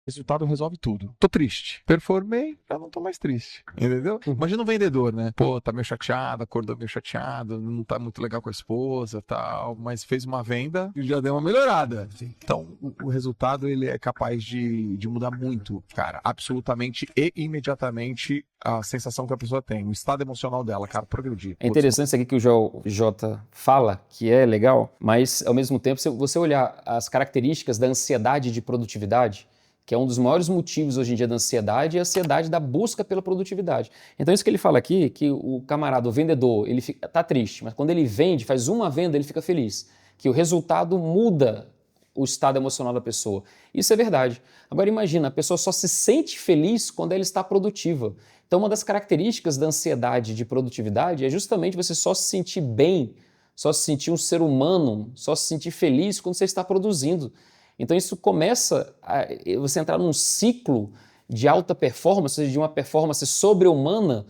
Resultado resolve tudo. Tô triste. Performei, já não tô mais triste. Entendeu? Imagina um vendedor, né? Pô, tá meio chateado, acordou meio chateado, não tá muito legal com a esposa, tal, mas fez uma venda e já deu uma melhorada. Então, o resultado, ele é capaz de mudar muito, cara, absolutamente e imediatamente a sensação que a pessoa tem, o estado emocional dela, cara, progredir. É interessante isso aqui que o Jota fala, que é legal, mas ao mesmo tempo, se você olhar as características da ansiedade de produtividade, que é um dos maiores motivos hoje em dia da ansiedade, é a ansiedade da busca pela produtividade. Então isso que ele fala aqui, que o camarada, o vendedor, ele tá triste, mas quando ele vende, faz uma venda, ele fica feliz, que o resultado muda o estado emocional da pessoa. Isso é verdade. Agora imagina, a pessoa só se sente feliz quando ela está produtiva. Então uma das características da ansiedade de produtividade é justamente você só se sentir bem, só se sentir um ser humano, só se sentir feliz quando você está produzindo. Então isso começa a você entrar num ciclo de alta performance, de uma performance sobre-humana,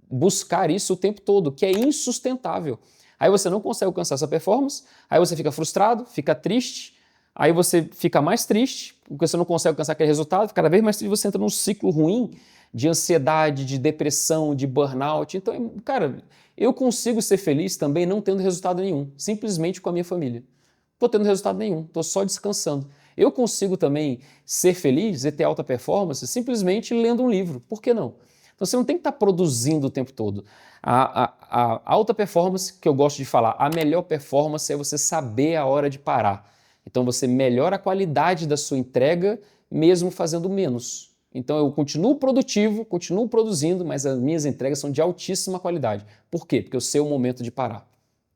buscar isso o tempo todo, que é insustentável. Aí você não consegue alcançar essa performance, aí você fica frustrado, fica triste, aí você fica mais triste, porque você não consegue alcançar aquele resultado, cada vez mais triste, você entra num ciclo ruim de ansiedade, de depressão, de burnout. Então, cara, eu consigo ser feliz também não tendo resultado nenhum, simplesmente com a minha família. Não estou tendo resultado nenhum, estou só descansando. Eu consigo também ser feliz e ter alta performance simplesmente lendo um livro. Por que não? Então você não tem que estar produzindo o tempo todo. A alta performance, que eu gosto de falar, a melhor performance é você saber a hora de parar. Então você melhora a qualidade da sua entrega mesmo fazendo menos. Então eu continuo produtivo, continuo produzindo, mas as minhas entregas são de altíssima qualidade. Por quê? Porque eu sei o momento de parar.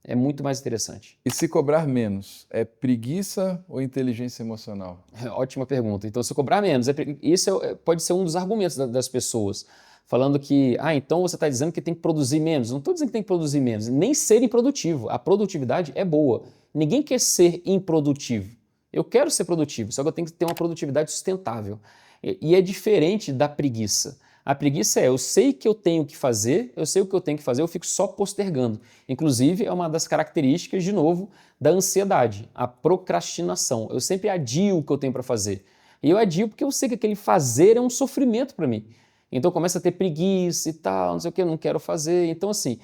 É muito mais interessante. E se cobrar menos, é preguiça ou inteligência emocional? Ótima pergunta. Então, se cobrar menos, isso pode ser um dos argumentos das pessoas, falando que, então você está dizendo que tem que produzir menos. Não estou dizendo que tem que produzir menos, nem ser improdutivo. A produtividade é boa. Ninguém quer ser improdutivo. Eu quero ser produtivo, só que eu tenho que ter uma produtividade sustentável. E é diferente da preguiça. A preguiça eu sei que eu tenho que fazer, eu sei o que eu tenho que fazer, eu fico só postergando. Inclusive, é uma das características, de novo, da ansiedade, a procrastinação. Eu sempre adio o que eu tenho para fazer. E eu adio porque eu sei que aquele fazer é um sofrimento para mim. Então começa a ter preguiça e tal, não sei o que, eu não quero fazer. Então, assim,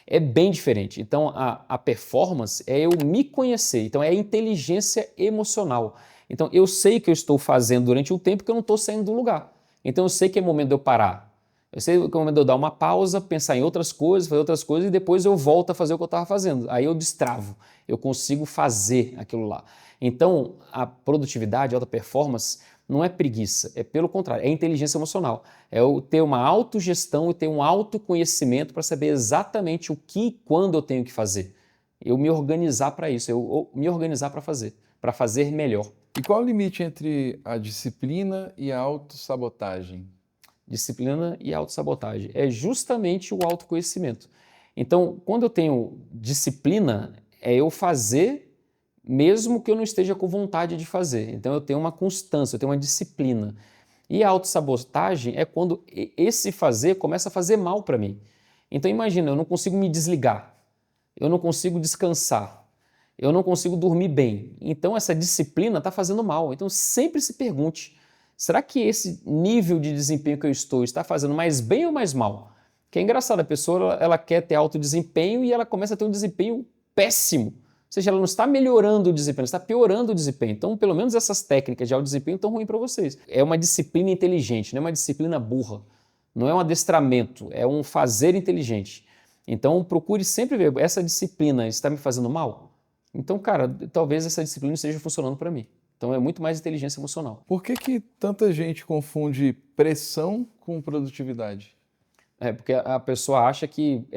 é bem diferente. Então, a performance é eu me conhecer. Então, é a inteligência emocional. Então, eu sei que eu estou fazendo durante um tempo que eu não estou saindo do lugar. Então eu sei que é momento de eu parar. Eu sei que é momento de eu dar uma pausa, pensar em outras coisas, fazer outras coisas e depois eu volto a fazer o que eu estava fazendo. Aí eu destravo, eu consigo fazer aquilo lá. Então a produtividade, a alta performance não é preguiça, é pelo contrário, é inteligência emocional. É eu ter uma autogestão e ter um autoconhecimento para saber exatamente o que e quando eu tenho que fazer. Eu me organizar para isso, eu me organizar para fazer melhor. E qual o limite entre a disciplina e a autossabotagem? Disciplina e autossabotagem. É justamente o autoconhecimento. Então, quando eu tenho disciplina, é eu fazer mesmo que eu não esteja com vontade de fazer. Então, eu tenho uma constância, eu tenho uma disciplina. E a autossabotagem é quando esse fazer começa a fazer mal para mim. Então, imagina, eu não consigo me desligar, eu não consigo descansar, eu não consigo dormir bem. Então, essa disciplina está fazendo mal. Então, sempre se pergunte, será que esse nível de desempenho que eu estou está fazendo mais bem ou mais mal? Que é engraçado, a pessoa ela quer ter alto desempenho e ela começa a ter um desempenho péssimo. Ou seja, ela não está melhorando o desempenho, ela está piorando o desempenho. Então, pelo menos essas técnicas de alto desempenho estão ruins para vocês. É uma disciplina inteligente, não é uma disciplina burra. Não é um adestramento, é um fazer inteligente. Então, procure sempre ver, essa disciplina está me fazendo mal? Então, cara, talvez essa disciplina esteja funcionando para mim. Então é muito mais inteligência emocional. Por que tanta gente confunde pressão com produtividade? É porque a pessoa acha que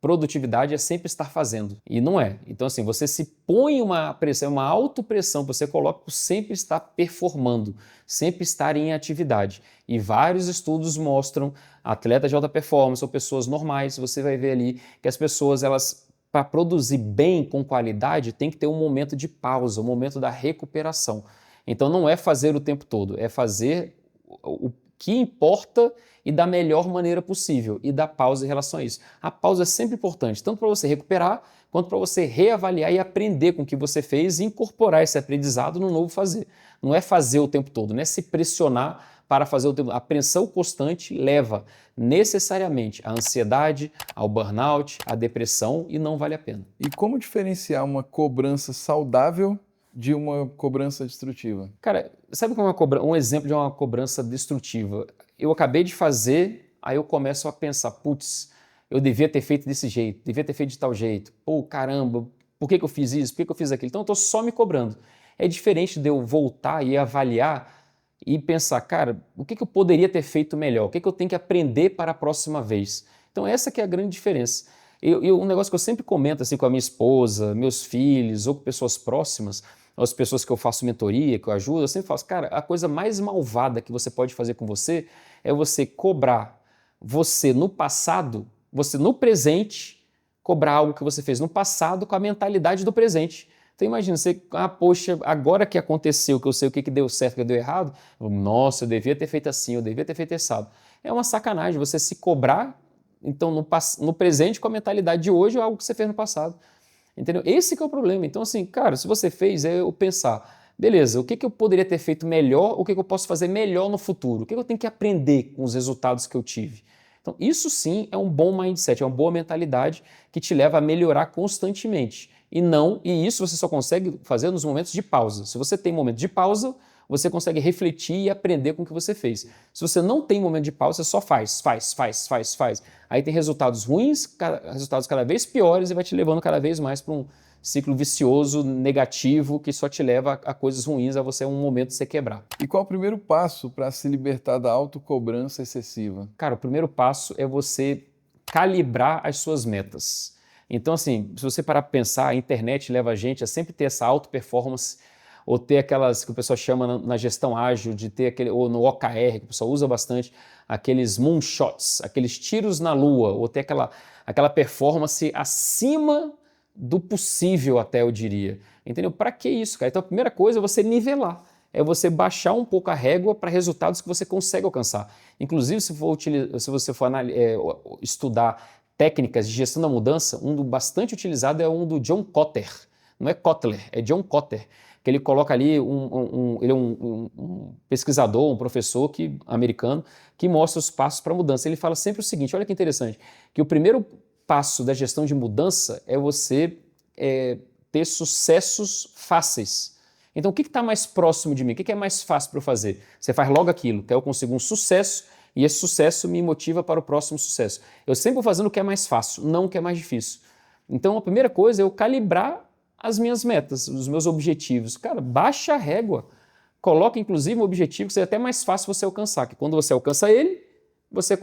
produtividade é sempre estar fazendo. E não é. Então, assim, você se põe uma pressão, uma autopressão, você coloca por sempre estar performando, sempre estar em atividade. E vários estudos mostram, atletas de alta performance ou pessoas normais, você vai ver ali que as pessoas, elas, para produzir bem, com qualidade, tem que ter um momento de pausa, um momento da recuperação. Então não é fazer o tempo todo, é fazer o que importa e da melhor maneira possível e dar pausa em relação a isso. A pausa é sempre importante, tanto para você recuperar, quanto para você reavaliar e aprender com o que você fez e incorporar esse aprendizado no novo fazer. Não é fazer o tempo todo, não é se pressionar para fazer o tempo. A pressão constante leva necessariamente à ansiedade, ao burnout, à depressão e não vale a pena. E como diferenciar uma cobrança saudável de uma cobrança destrutiva? Cara, sabe como um exemplo de uma cobrança destrutiva? Eu acabei de fazer, aí eu começo a pensar, putz, eu devia ter feito desse jeito, devia ter feito de tal jeito. Pô, caramba, por que eu fiz isso? Por que eu fiz aquilo? Então eu estou só me cobrando. É diferente de eu voltar e avaliar e pensar, cara, o que eu poderia ter feito melhor? O que eu tenho que aprender para a próxima vez? Então essa que é a grande diferença. Um negócio que eu sempre comento assim, com a minha esposa, meus filhos ou com pessoas próximas, as pessoas que eu faço mentoria, que eu ajudo, eu sempre falo, cara, a coisa mais malvada que você pode fazer com você é você cobrar você no passado, você no presente, cobrar algo que você fez no passado com a mentalidade do presente. Então imagina, você, poxa, agora que aconteceu, que eu sei o que deu certo, o que deu errado, nossa, eu devia ter feito assim, eu devia ter feito assado. É uma sacanagem você se cobrar, então, no presente com a mentalidade de hoje ou algo que você fez no passado. Entendeu? Esse que é o problema. Então, assim, cara, se você fez, é eu pensar, beleza, o que eu poderia ter feito melhor, o que eu posso fazer melhor no futuro, o que eu tenho que aprender com os resultados que eu tive. Então, isso sim é um bom mindset, é uma boa mentalidade que te leva a melhorar constantemente. E isso você só consegue fazer nos momentos de pausa. Se você tem momento de pausa, você consegue refletir e aprender com o que você fez. Se você não tem momento de pausa, você só faz. Aí tem resultados ruins, resultados cada vez piores e vai te levando cada vez mais para um ciclo vicioso, negativo, que só te leva a coisas ruins, a você um momento de você quebrar. E qual é o primeiro passo para se libertar da autocobrança excessiva? Cara, o primeiro passo é você calibrar as suas metas. Então, assim, se você parar para pensar, a internet leva a gente a sempre ter essa auto-performance, ou ter aquelas que o pessoal chama na gestão ágil, de ter aquele, ou no OKR, que o pessoal usa bastante, aqueles moonshots, aqueles tiros na lua, ou ter aquela performance acima do possível até, eu diria. Entendeu? Para que isso, cara? Então a primeira coisa é você nivelar, é você baixar um pouco a régua para resultados que você consegue alcançar. Inclusive, se você for estudar técnicas de gestão da mudança, um do bastante utilizado é um do John Kotter. Não é Kotler, é John Kotter, que ele coloca ali, ele é um pesquisador, um professor americano, que mostra os passos para a mudança. Ele fala sempre o seguinte, olha que interessante, que o primeiro passo da gestão de mudança é você ter sucessos fáceis. Então, o que está mais próximo de mim? O que é mais fácil para eu fazer? Você faz logo aquilo, que eu consigo um sucesso, e esse sucesso me motiva para o próximo sucesso. Eu sempre vou fazendo o que é mais fácil, não o que é mais difícil. Então, a primeira coisa é eu calibrar as minhas metas, os meus objetivos. Cara, baixa a régua. Coloca, inclusive, um objetivo que seja até mais fácil você alcançar, que quando você alcança ele, você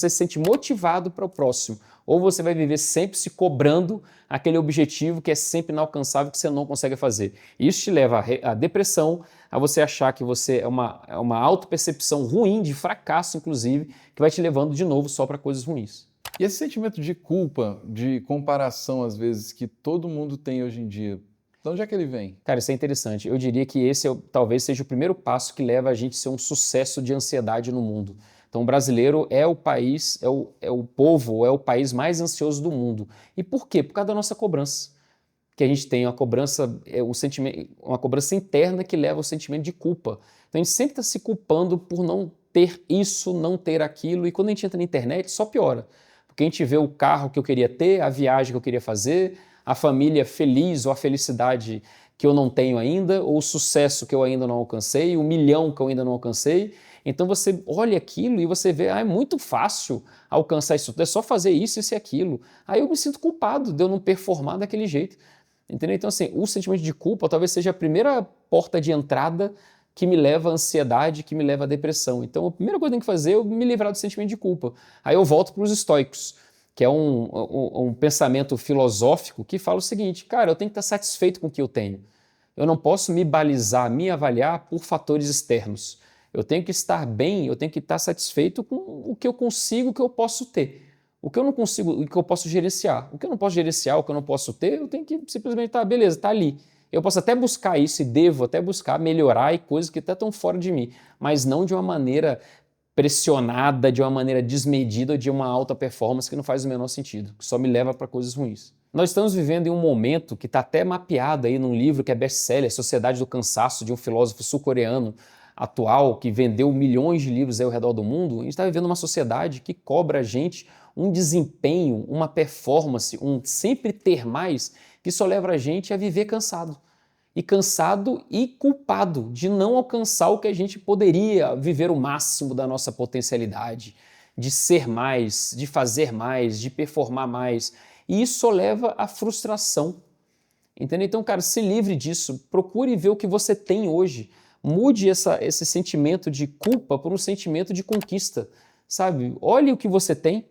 se sente motivado para o próximo. Ou você vai viver sempre se cobrando aquele objetivo que é sempre inalcançável, que você não consegue fazer. Isso te leva à depressão, a você achar que você é uma autopercepção ruim, de fracasso, inclusive, que vai te levando de novo só para coisas ruins. E esse sentimento de culpa, de comparação, às vezes, que todo mundo tem hoje em dia, de onde é que ele vem? Cara, isso é interessante. Eu diria que esse talvez seja o primeiro passo que leva a gente a ser um sucesso de ansiedade no mundo. Então, o brasileiro é o país, é o povo, é o país mais ansioso do mundo. E por quê? Por causa da nossa cobrança. Que a gente tem uma cobrança, uma cobrança interna que leva ao sentimento de culpa. Então, a gente sempre está se culpando por não ter isso, não ter aquilo. E quando a gente entra na internet, só piora. Porque a gente vê o carro que eu queria ter, a viagem que eu queria fazer, a família feliz ou a felicidade que eu não tenho ainda, ou o sucesso que eu ainda não alcancei, o milhão que eu ainda não alcancei. Então você olha aquilo e você vê, é muito fácil alcançar isso, é só fazer isso e aquilo. Aí eu me sinto culpado de eu não performar daquele jeito. Entendeu? Então assim, o sentimento de culpa talvez seja a primeira porta de entrada que me leva à ansiedade, que me leva à depressão. Então a primeira coisa que eu tenho que fazer é me livrar do sentimento de culpa. Aí eu volto para os estoicos, que é um pensamento filosófico que fala o seguinte, cara, eu tenho que estar satisfeito com o que eu tenho. Eu não posso me balizar, me avaliar por fatores externos. Eu tenho que estar bem, eu tenho que estar satisfeito com o que eu consigo, o que eu posso ter. O que eu não consigo, o que eu posso gerenciar. O que eu não posso gerenciar, o que eu não posso ter, eu tenho que simplesmente beleza, está ali. Eu posso até buscar isso e devo até buscar melhorar e coisas que até estão fora de mim, mas não de uma maneira pressionada de uma maneira desmedida de uma alta performance que não faz o menor sentido, que só me leva para coisas ruins. Nós estamos vivendo em um momento que está até mapeado aí num livro que é best-seller, Sociedade do Cansaço, de um filósofo sul-coreano atual, que vendeu milhões de livros aí ao redor do mundo. A gente está vivendo uma sociedade que cobra a gente um desempenho, uma performance, um sempre ter mais, que só leva a gente a viver cansado. E cansado e culpado de não alcançar o que a gente poderia, viver o máximo da nossa potencialidade, de ser mais, de fazer mais, de performar mais. E isso só leva à frustração. Entendeu? Então, cara, se livre disso, procure ver o que você tem hoje. Mude esse sentimento de culpa por um sentimento de conquista, sabe? Olhe o que você tem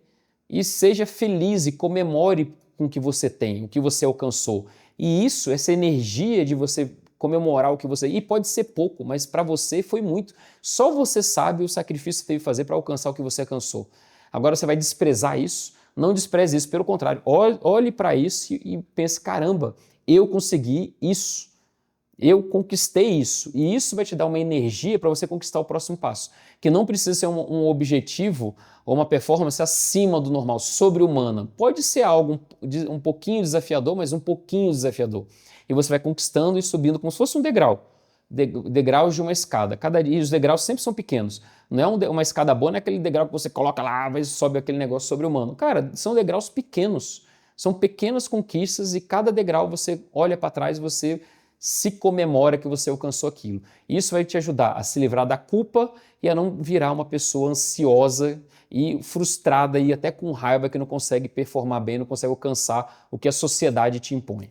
e seja feliz e comemore com o que você tem, o que você alcançou. E isso, essa energia de você comemorar o que você... E pode ser pouco, mas para você foi muito. Só você sabe o sacrifício que teve que fazer para alcançar o que você alcançou. Agora você vai desprezar isso? Não despreze isso, pelo contrário. Olhe para isso e pense, caramba, eu consegui isso. Eu conquistei isso. E isso vai te dar uma energia para você conquistar o próximo passo. Que não precisa ser um objetivo ou uma performance acima do normal, sobre-humana. Pode ser algo um pouquinho desafiador, mas um pouquinho desafiador. E você vai conquistando e subindo como se fosse um degrau. Degraus de uma escada. E os degraus sempre são pequenos. Não é uma escada boa, não é aquele degrau que você coloca lá e sobe aquele negócio sobre-humano. Cara, são degraus pequenos. São pequenas conquistas e cada degrau você olha para trás e você se comemora que você alcançou aquilo. Isso vai te ajudar a se livrar da culpa e a não virar uma pessoa ansiosa e frustrada e até com raiva que não consegue performar bem, não consegue alcançar o que a sociedade te impõe.